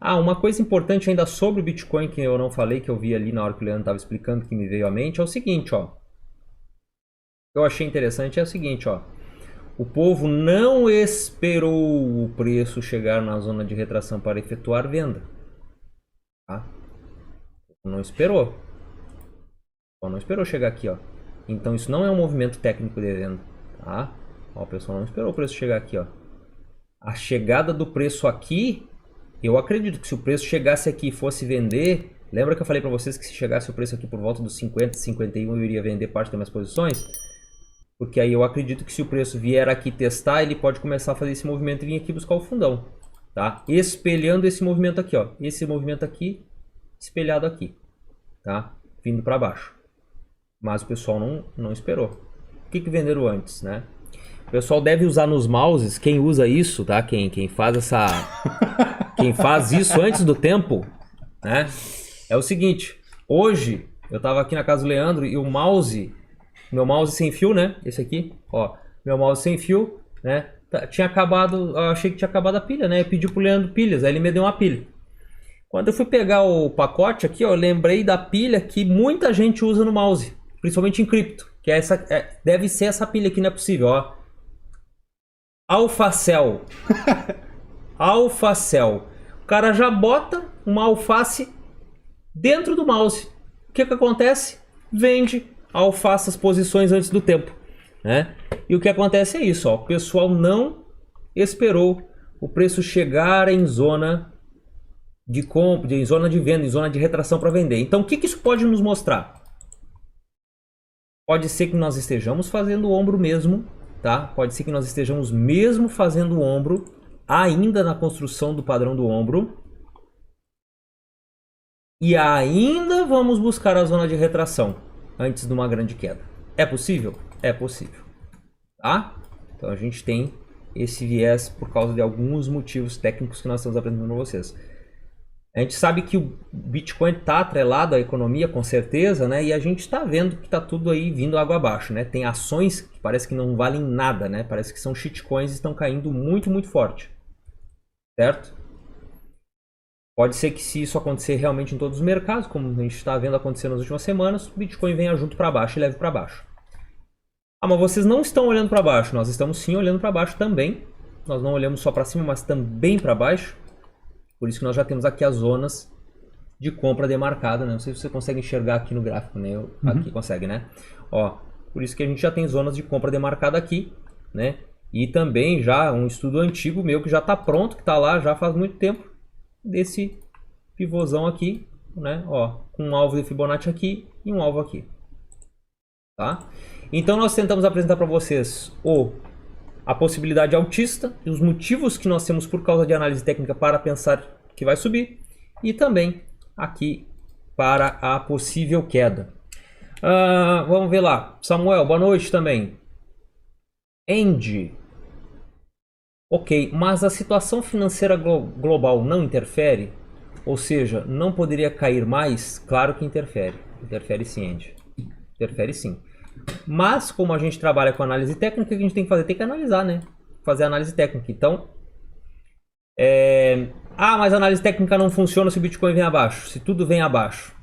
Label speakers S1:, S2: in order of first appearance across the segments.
S1: Ah, uma coisa importante ainda sobre o Bitcoin que eu não falei, que eu vi ali na hora que o Leandro estava explicando, que me veio à mente, é o seguinte, ó. O que eu achei interessante é o seguinte, ó. O povo não esperou o preço chegar na zona de retração para efetuar venda. Tá? Não esperou. Não esperou chegar aqui, ó. Então isso não é um movimento técnico de venda. Tá? Ó, o pessoal não esperou o preço chegar aqui, ó. A chegada do preço aqui, eu acredito que se o preço chegasse aqui e fosse vender, lembra que eu falei para vocês que se chegasse o preço aqui por volta dos 50, 51, eu iria vender parte das minhas posições? Porque aí eu acredito que se o preço vier aqui testar, ele pode começar a fazer esse movimento e vir aqui buscar o fundão, tá? Espelhando esse movimento aqui, ó. Esse movimento aqui, espelhado aqui, tá? Vindo para baixo. Mas o pessoal não esperou. O que venderam antes, né? O pessoal deve usar nos mouses, quem usa isso, tá? Quem faz essa... Quem faz isso antes do tempo, né? É o seguinte, hoje eu tava aqui na casa do Leandro e o mouse, meu mouse sem fio, né? Esse aqui, ó, meu mouse sem fio, né? Tinha acabado, eu achei que tinha acabado a pilha, né? Eu pedi pro Leandro pilhas, aí ele me deu uma pilha. Quando eu fui pegar o pacote aqui, ó, eu lembrei da pilha que muita gente usa no mouse, principalmente em cripto, que é essa, deve ser essa pilha aqui, não é possível, ó. Alfacel. Alfacel. O cara já bota uma alface dentro do mouse. O que acontece? Vende a alface as posições antes do tempo, né? E o que acontece é isso, ó, o pessoal não esperou o preço chegar em zona de compra, em zona de venda, em zona de retração para vender. Então o que isso pode nos mostrar? Pode ser que nós estejamos fazendo o ombro mesmo, tá? Pode ser que nós estejamos mesmo fazendo o ombro, ainda na construção do padrão do ombro, e ainda vamos buscar a zona de retração antes de uma grande queda. É possível? É possível. Tá? Então a gente tem esse viés por causa de alguns motivos técnicos que nós estamos apresentando para vocês. A gente sabe que o Bitcoin está atrelado à economia, com certeza, né? E a gente está vendo que está tudo aí vindo água abaixo, né? Tem ações que parece que não valem nada, né? Parece que são shitcoins e estão caindo muito, muito forte. Certo? Pode ser que se isso acontecer realmente em todos os mercados, como a gente está vendo acontecer nas últimas semanas, o Bitcoin venha junto para baixo e leve para baixo. Ah, mas vocês não estão olhando para baixo. Nós estamos sim olhando para baixo também. Nós não olhamos só para cima, mas também para baixo. Por isso que nós já temos aqui as zonas de compra demarcada, né? Não sei se você consegue enxergar aqui no gráfico, né? Aqui consegue, né? Ó, por isso que a gente já tem zonas de compra demarcada aqui, né? E também já um estudo antigo meu que já está pronto, que está lá já faz muito tempo, desse pivôzão aqui, né? Ó, com um alvo de Fibonacci aqui e um alvo aqui, tá? Então nós tentamos apresentar para vocês a possibilidade altista e os motivos que nós temos por causa de análise técnica para pensar que vai subir, e também aqui para a possível queda. Vamos ver lá. Samuel, boa noite também. Andy. Ok, mas a situação financeira global não interfere? Ou seja, não poderia cair mais? Claro que interfere. Interfere sim, Andy. Interfere sim. Mas, como a gente trabalha com análise técnica, o que a gente tem que fazer? Tem que analisar, né? Fazer análise técnica. Então, mas a análise técnica não funciona se o Bitcoin vem abaixo, se tudo vem abaixo.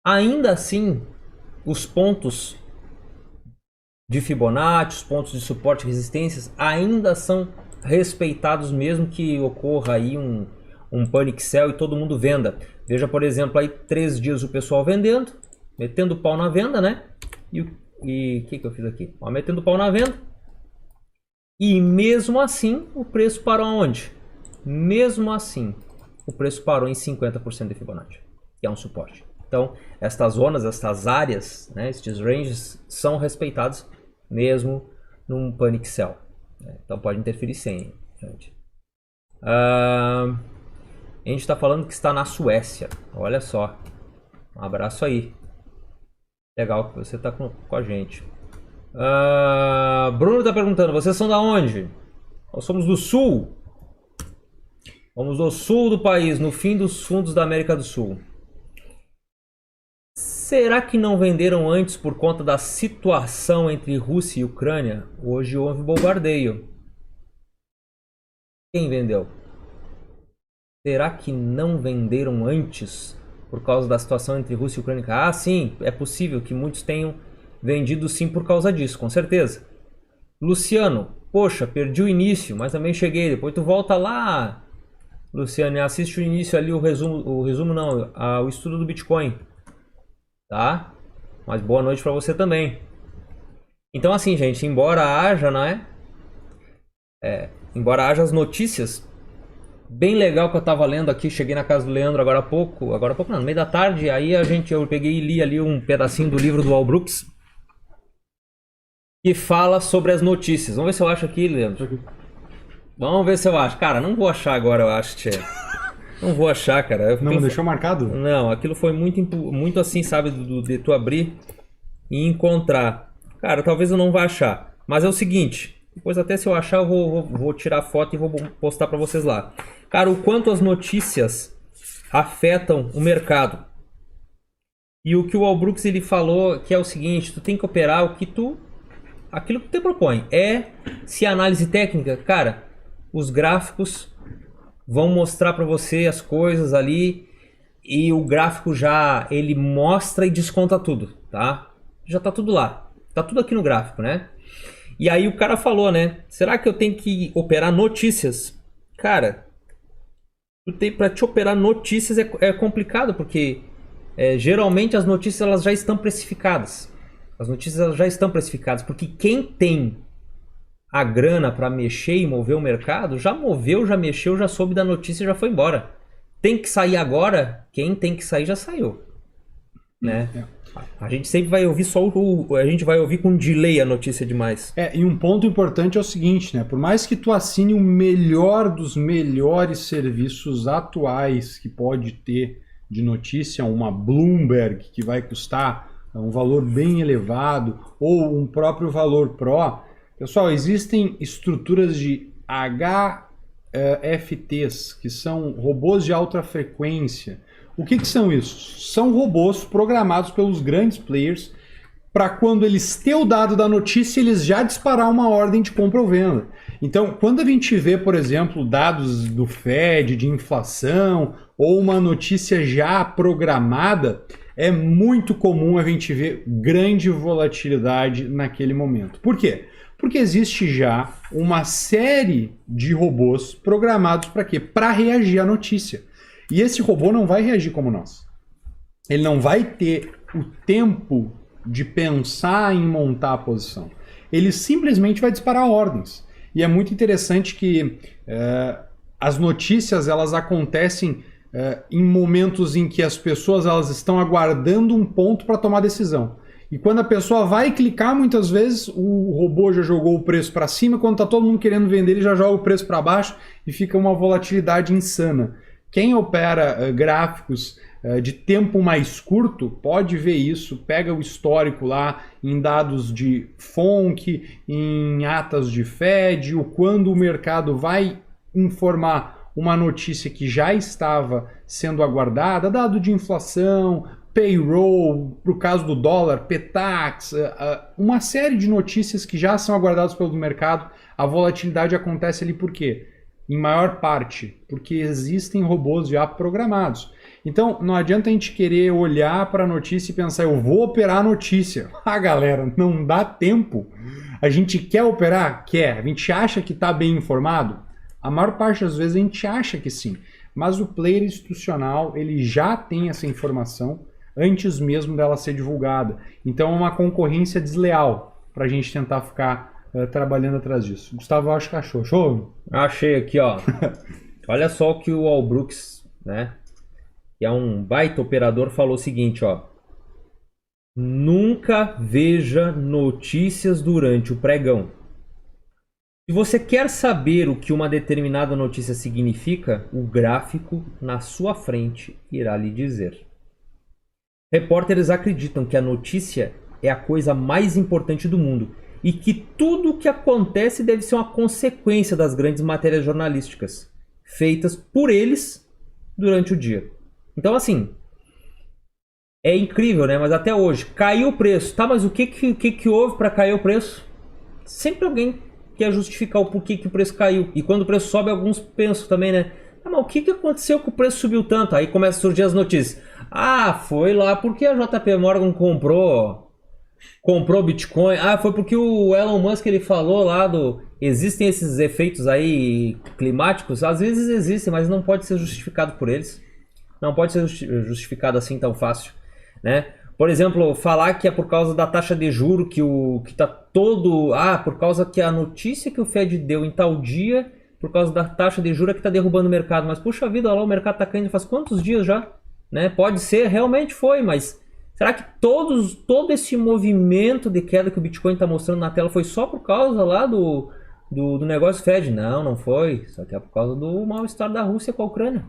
S1: Ainda assim, os pontos de Fibonacci, os pontos de suporte e resistências ainda são respeitados, mesmo que ocorra aí um panic sell e todo mundo venda. Veja, por exemplo, aí 3 dias o pessoal vendendo, metendo pau na venda, né? E o que eu fiz aqui? Ó, metendo pau na venda. E mesmo assim, o preço parou aonde? Mesmo assim, o preço parou em 50% de Fibonacci, que é um suporte. Então, estas zonas, estas áreas, né, estes ranges são respeitados mesmo num panic sell. Então pode interferir sim, gente. A gente está falando que está na Suécia. Olha só. Um abraço aí. Legal que você está com a gente. Bruno está perguntando, vocês são da onde? Nós somos do sul. Vamos do sul do país, no fim dos fundos da América do Sul. Será que não venderam antes por conta da situação entre Rússia e Ucrânia? Hoje houve bombardeio. Quem vendeu? Será que não venderam antes por causa da situação entre Rússia e Ucrânia? Ah, sim, é possível que muitos tenham vendido sim por causa disso, com certeza. Luciano, poxa, perdi o início, mas também cheguei. Depois tu volta lá, Luciano, e assiste o início ali, o resumo não, o estudo do Bitcoin, tá? Mas boa noite para você também. Então assim, gente, embora haja, não é? Embora haja as notícias, bem legal que eu tava lendo aqui, cheguei na casa do Leandro agora há pouco não, no meio da tarde, aí eu peguei e li ali um pedacinho do livro do Al Brooks, que fala sobre as notícias. Vamos ver se eu acho aqui, Leandro. Vamos ver se eu acho. Cara, não vou achar agora, eu acho, tchê. Não vou achar, cara.
S2: Não deixou marcado?
S1: Não, aquilo foi muito assim, sabe, de tu abrir e encontrar. Cara, talvez eu não vá achar. Mas é o seguinte, depois até se eu achar eu vou tirar foto e vou postar pra vocês lá. Cara, o quanto as notícias afetam o mercado. E o que o Al Brooks ele falou que é o seguinte, tu tem que operar aquilo que tu te propõe. Se a análise técnica, cara, os gráficos vão mostrar para você as coisas ali e o gráfico já ele mostra e desconta tudo, tá? Já tá tudo lá. Tá tudo aqui no gráfico, né? E aí o cara falou, né? Será que eu tenho que operar notícias? Cara, para te operar notícias é complicado porque geralmente as notícias elas já estão precificadas. As notícias elas já estão precificadas porque quem tem a grana para mexer e mover o mercado, já moveu, já mexeu, já soube da notícia e já foi embora. Tem que sair agora, quem tem que sair já saiu. Né? A gente sempre vai ouvir a gente vai ouvir com delay a notícia demais.
S2: E um ponto importante é o seguinte, né? Por mais que tu assine o melhor dos melhores serviços atuais que pode ter de notícia, uma Bloomberg que vai custar um valor bem elevado, ou um próprio Valor Pro, pessoal, existem estruturas de HFTs, que são robôs de alta frequência. O que são isso? São robôs programados pelos grandes players para quando eles têm o dado da notícia, eles já disparar uma ordem de compra ou venda. Então, quando a gente vê, por exemplo, dados do Fed, de inflação, ou uma notícia já programada, é muito comum a gente ver grande volatilidade naquele momento. Por quê? Porque existe já uma série de robôs programados para quê? Para reagir à notícia. E esse robô não vai reagir como nós. Ele não vai ter o tempo de pensar em montar a posição. Ele simplesmente vai disparar ordens. E é muito interessante que as notícias elas acontecem em momentos em que as pessoas elas estão aguardando um ponto para tomar decisão. E quando a pessoa vai clicar, muitas vezes o robô já jogou o preço para cima, quando está todo mundo querendo vender, ele já joga o preço para baixo e fica uma volatilidade insana. Quem opera gráficos de tempo mais curto pode ver isso, pega o histórico lá em dados de FONC, em atas de Fed, o quando o mercado vai informar uma notícia que já estava sendo aguardada, dado de inflação, payroll, para o caso do dólar, PTAX, uma série de notícias que já são aguardadas pelo mercado, a volatilidade acontece ali por quê? Em maior parte, porque existem robôs já programados. Então, não adianta a gente querer olhar para a notícia e pensar, eu vou operar a notícia. Ah, galera, não dá tempo. A gente quer operar? Quer. A gente acha que está bem informado? A maior parte das vezes a gente acha que sim. Mas o player institucional, ele já tem essa informação antes mesmo dela ser divulgada. Então, é uma concorrência desleal para a gente tentar ficar trabalhando atrás disso. Gustavo, acho que achou. Show?
S1: Achei aqui, ó. Olha só o que o Al Brooks, né, que é um baita operador, falou o seguinte, ó. Nunca veja notícias durante o pregão. Se você quer saber o que uma determinada notícia significa, o gráfico na sua frente irá lhe dizer. Repórteres acreditam que a notícia é a coisa mais importante do mundo e que tudo o que acontece deve ser uma consequência das grandes matérias jornalísticas feitas por eles durante o dia. Então, assim, é incrível, né? Mas até hoje, caiu o preço. Tá, mas o que houve para cair o preço? Sempre alguém quer justificar o porquê que o preço caiu. E quando o preço sobe, alguns pensam também, né? Ah, mas o que aconteceu que o preço subiu tanto? Aí começa a surgir as notícias. Ah, foi lá porque a JP Morgan comprou Bitcoin. Ah, foi porque o Elon Musk ele falou lá do existem esses efeitos aí climáticos. Às vezes existem, mas não pode ser justificado por eles. Não pode ser justificado assim tão fácil, né? Por exemplo, falar que é por causa da taxa de juro que tá todo, por causa que a notícia que o Fed deu em tal dia, por causa da taxa de juros que tá derrubando o mercado. Mas puxa vida, lá o mercado tá caindo faz quantos dias já, né? Pode ser, realmente foi, mas será que todo esse movimento de queda que o Bitcoin está mostrando na tela foi só por causa lá do negócio Fed? Não, não foi. Só que é por causa do mal-estar da Rússia com a Ucrânia.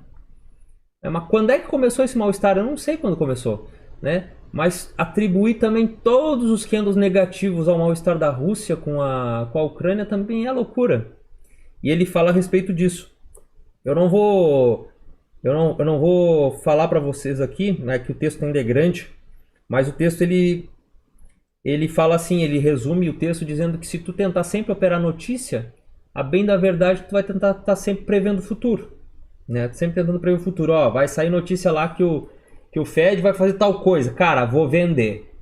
S1: Mas quando é que começou esse mal-estar? Eu não sei quando começou, né? Mas atribuir também todos os candles negativos ao mal-estar da Rússia com a Ucrânia também é loucura. E ele fala a respeito disso. Eu não vou falar para vocês aqui, né, que o texto ainda é grande, mas o texto ele fala assim, ele resume o texto dizendo que se tu tentar sempre operar notícia, a bem da verdade tu vai tentar estar sempre prevendo o futuro, né? Sempre tentando prever o futuro. Ó, vai sair notícia lá que o Fed vai fazer tal coisa. Cara, vou vender.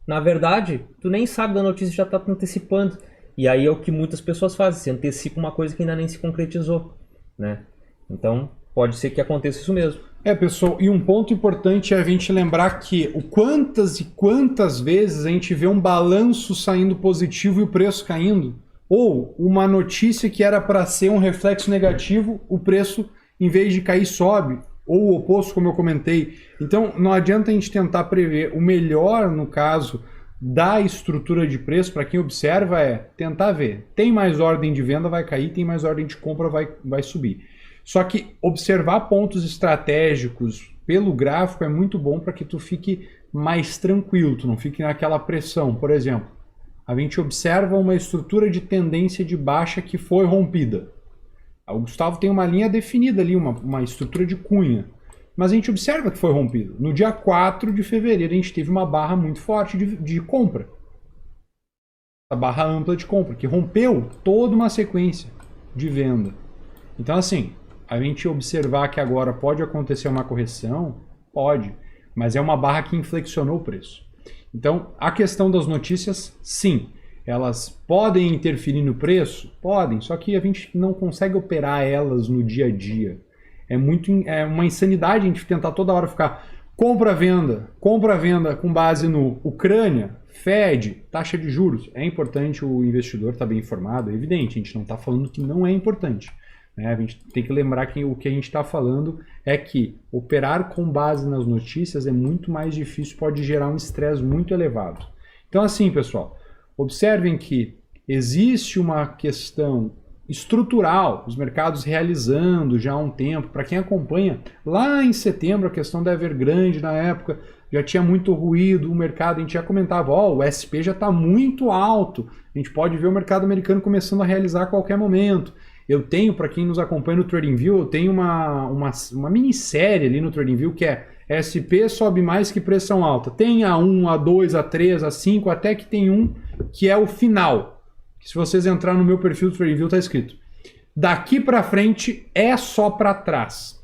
S1: Na verdade, tu nem sabe da notícia, já tá antecipando. E aí é o que muitas pessoas fazem, se antecipa uma coisa que ainda nem se concretizou, né? Então, pode ser que aconteça isso mesmo.
S2: Pessoal, e um ponto importante é a gente lembrar que o quantas e quantas vezes a gente vê um balanço saindo positivo e o preço caindo, ou uma notícia que era para ser um reflexo negativo, o preço, em vez de cair, sobe, ou o oposto, como eu comentei. Então, não adianta a gente tentar prever. O melhor, no caso da estrutura de preço, para quem observa, é tentar ver. Tem mais ordem de venda, vai cair, tem mais ordem de compra, vai subir. Só que observar pontos estratégicos pelo gráfico é muito bom para que tu fique mais tranquilo, tu não fique naquela pressão. Por exemplo, a gente observa uma estrutura de tendência de baixa que foi rompida. O Gustavo tem uma linha definida ali, uma estrutura de cunha. Mas a gente observa que foi rompido. No dia 4 de fevereiro a gente teve uma barra muito forte de compra. A barra ampla de compra, que rompeu toda uma sequência de venda. Então assim, a gente observar que agora pode acontecer uma correção, pode, mas é uma barra que inflexionou o preço. Então, a questão das notícias, sim, elas podem interferir no preço? Podem, só que a gente não consegue operar elas no dia a dia. É uma insanidade a gente tentar toda hora ficar compra-venda com base no Ucrânia, Fed, taxa de juros. É importante o investidor estar bem informado, é evidente, a gente não está falando que não é importante. A gente tem que lembrar que o que a gente está falando é que operar com base nas notícias é muito mais difícil, pode gerar um estresse muito elevado. Então assim, pessoal, observem que existe uma questão estrutural, os mercados realizando já há um tempo. Para quem acompanha, lá em setembro, a questão da Evergrande, na época, já tinha muito ruído, o mercado, a gente já comentava, o SP já está muito alto, a gente pode ver o mercado americano começando a realizar a qualquer momento. Eu tenho, para quem nos acompanha no TradingView, eu tenho uma minissérie ali no TradingView que é SP sobe mais que pressão alta. Tem A1, A2, A3, A5, até que tem um que é o final. Se vocês entrarem no meu perfil do TradingView, está escrito: daqui para frente é só para trás.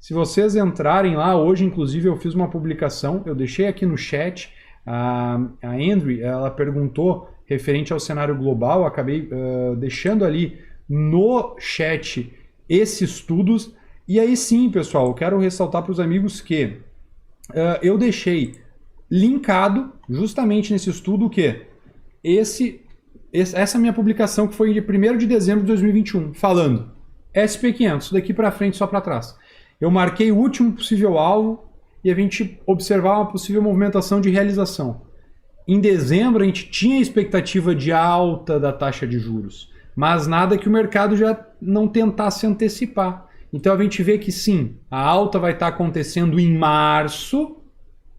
S2: Se vocês entrarem lá, hoje inclusive eu fiz uma publicação, eu deixei aqui no chat, a Andrew, ela perguntou referente ao cenário global, acabei deixando ali no chat esses estudos. E aí sim, pessoal, eu quero ressaltar para os amigos que eu deixei linkado justamente nesse estudo que essa minha publicação que foi de 1º de dezembro de 2021, falando SP500, daqui para frente só para trás. Eu marquei o último possível alvo e a gente observar uma possível movimentação de realização. Em dezembro a gente tinha expectativa de alta da taxa de juros, mas nada que o mercado já não tentasse antecipar. Então a gente vê que sim, a alta vai estar acontecendo em março,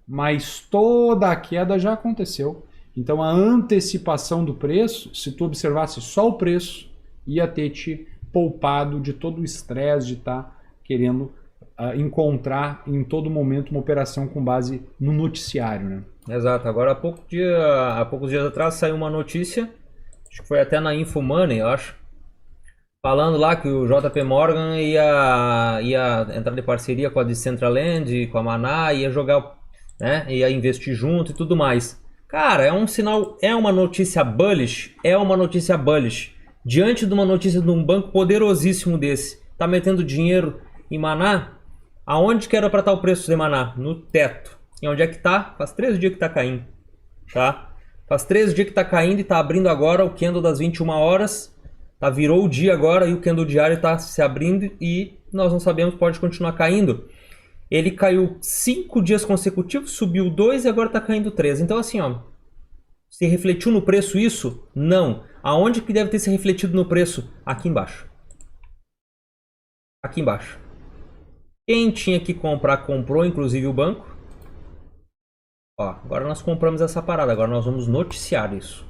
S2: mas toda a queda já aconteceu. Então a antecipação do preço, se tu observasse só o preço, ia ter te poupado de todo o estresse de estar querendo encontrar em todo momento uma operação com base no noticiário, né?
S1: Exato. Agora há poucos dias atrás saiu uma notícia, acho que foi até na InfoMoney, eu acho, falando lá que o JP Morgan ia entrar de parceria com a Decentraland, com a Maná, ia jogar, né, ia investir junto e tudo mais. Cara, é um sinal, é uma notícia bullish, diante de uma notícia de um banco poderosíssimo desse, tá metendo dinheiro em Maná, aonde que era para estar o preço de Maná? No teto. E onde é que tá? Faz 3 dias que tá caindo, tá? Faz 3 dias que tá caindo e tá abrindo agora o candle das 21 horas. Tá, virou o dia agora e o candle diário está se abrindo e nós não sabemos, pode continuar caindo. Ele caiu 5 dias consecutivos, subiu 2 e agora está caindo 3. Então assim, ó, se refletiu no preço isso? Não. Aonde que deve ter se refletido no preço? Aqui embaixo. Aqui embaixo. Quem tinha que comprar, comprou, inclusive o banco. Ó, agora nós compramos essa parada, agora nós vamos noticiar isso,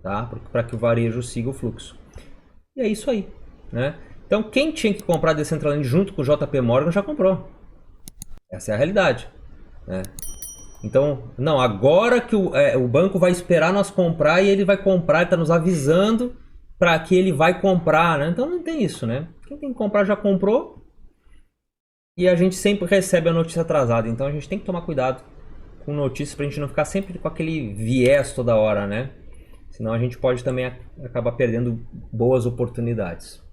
S1: tá? Para que o varejo siga o fluxo. E é isso aí, né? Então quem tinha que comprar Decentraland junto com o JP Morgan já comprou. Essa é a realidade, né? Então, não, agora que o banco vai esperar nós comprar e ele vai comprar, ele está nos avisando para que ele vai comprar, né? Então não tem isso, né? Quem tem que comprar já comprou e a gente sempre recebe a notícia atrasada. Então a gente tem que tomar cuidado com notícias para a gente não ficar sempre com aquele viés toda hora, né? Senão a gente pode também acabar perdendo boas oportunidades.